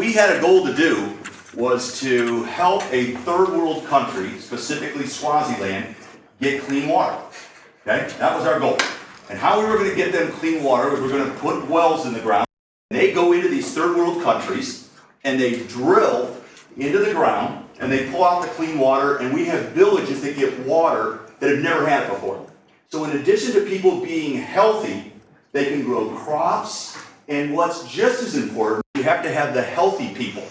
we had a goal to do was to help a third world country, specifically Swaziland, get clean water. Okay? That was our goal. And how we were going to get them clean water was we were going to put wells in the ground. They go into these third world countries and they drill into the ground and they pull out the clean water, and we have villages that get water that have never had it before. So in addition to people being healthy, they can grow crops, and what's just as important, you have to have the healthy people.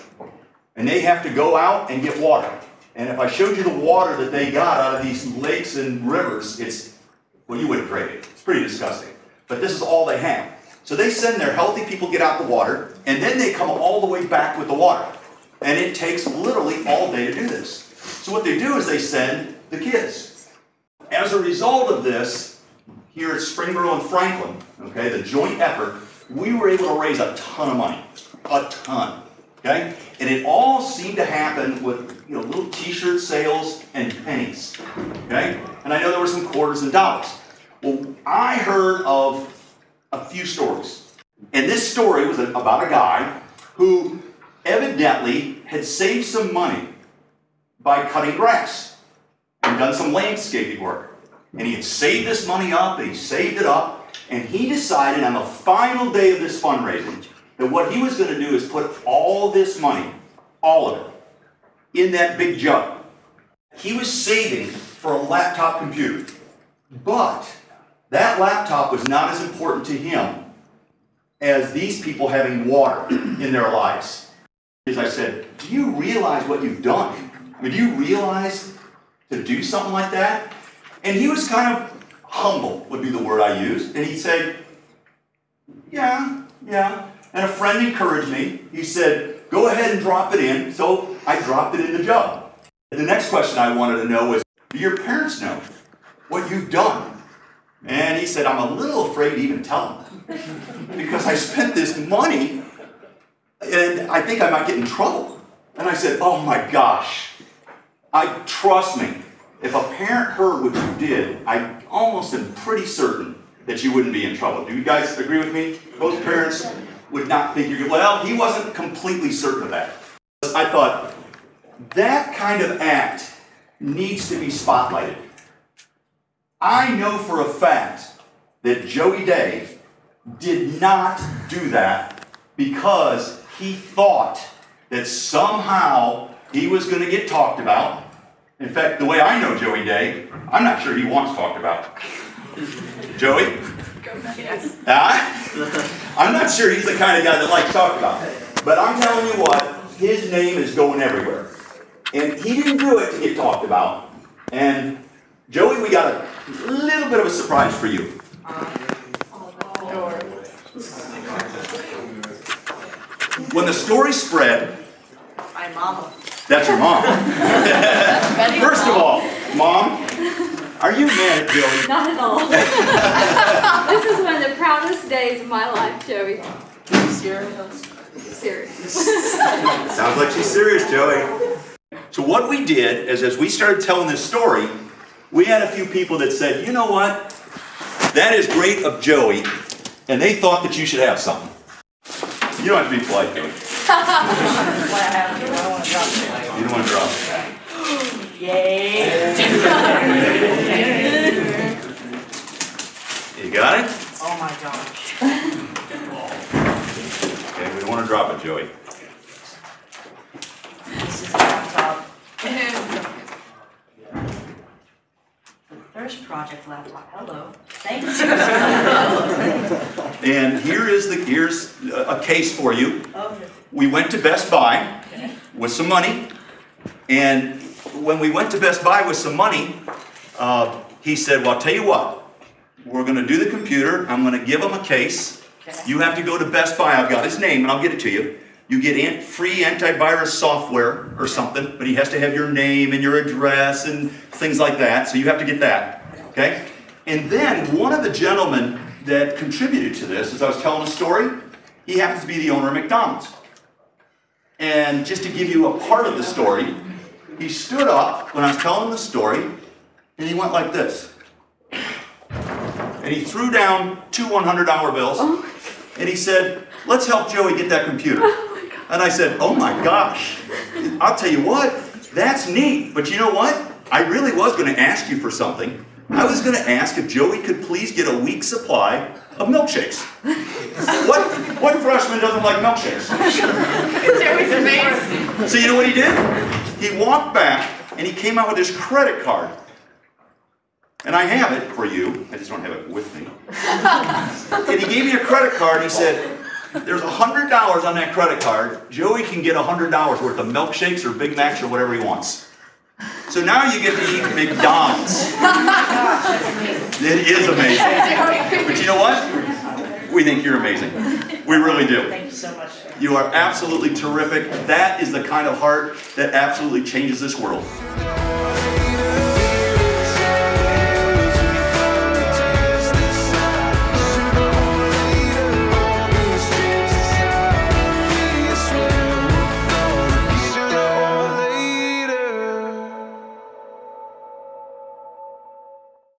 And they have to go out and get water. And if I showed you the water that they got out of these lakes and rivers, well, you wouldn't drink it. It's pretty disgusting. But this is all they have. So they send their healthy people get out the water, and then they come all the way back with the water. And it takes literally all day to do this. So what they do is they send the kids. As a result of this, here at Springboro and Franklin, okay, the joint effort, we were able to raise a ton of money. A ton. Okay? And it all seemed to happen with little t-shirt sales and pennies. Okay? And I know there were some quarters and dollars. Well, I heard of a few stories. And this story was about a guy who evidently had saved some money by cutting grass and done some landscaping work. And he had saved this money up, and he saved it up, and he decided on the final day of this fundraising that what he was going to do is put all this money, all of it, in that big jug. He was saving for a laptop computer. But that laptop was not as important to him as these people having water in their lives. As I said, do you realize what you've done? I mean, do you realize to do something like that? And he was kind of humble, would be the word I use. And he'd say, yeah. And a friend encouraged me. He said, go ahead and drop it in. So I dropped it in the jug. The next question I wanted to know was, do your parents know what you've done? And he said, I'm a little afraid to even tell them. Because I spent this money, and I think I might get in trouble. And I said, oh my gosh. Trust me, if a parent heard what you did, I almost am pretty certain that you wouldn't be in trouble. Do you guys agree with me? Most parents would not think you're good. Well, he wasn't completely certain of that. I thought, that kind of act needs to be spotlighted. I know for a fact that Joey Day did not do that because he thought that somehow he was going to get talked about. In fact, the way I know Joey Day, I'm not sure he wants talked about. Joey? Yes. I'm not sure he's the kind of guy that likes talked about. But I'm telling you what, his name is going everywhere. And he didn't do it to get talked about. And Joey, we got a little bit of a surprise for you. When the story spread, my mama. That's your mom. First of all, Mom, are you mad at Joey? Not at all. This is one of the proudest days of my life, Joey. Serious? Serious. Sounds like she's serious, Joey. So what we did is, as we started telling this story, we had a few people that said, you know what? That is great of Joey, and they thought that you should have something. You don't have to be polite, Joey. You don't want to drop it. Yay. You got it? Oh my gosh. Okay, we don't want to drop it, Joey. This is a laptop. The first project laptop. Hello. Thank you. And here's a case for you. Okay. We went to Best Buy with some money, and when we went to Best Buy with some money, he said, well, I'll tell you what, we're going to do the computer, I'm going to give him a case, you have to go to Best Buy, I've got his name, and I'll get it to you. You get free antivirus software or something, but he has to have your name and your address and things like that, so you have to get that, okay? And then one of the gentlemen that contributed to this, as I was telling the story, he happens to be the owner of McDonald's. And just to give you a part of the story, he stood up when I was telling him the story, and he went like this. And he threw down two $100 bills, and he said, let's help Joey get that computer. Oh my God. And I said, oh my gosh, I'll tell you what, that's neat. But you know what? I really was going to ask you for something. I was going to ask if Joey could please get a week's supply of milkshakes. What freshman doesn't like milkshakes? Joey's amazing. So you know what he did? He walked back and he came out with his credit card. And I have it for you. I just don't have it with me. And he gave me a credit card and he said, there's $100 on that credit card. Joey can get $100 worth of milkshakes or Big Macs or whatever he wants. So now you get to eat McDonald's. It is amazing. But you know what? We think you're amazing. We really do. Thank you so much. You are absolutely terrific. That is the kind of heart that absolutely changes this world.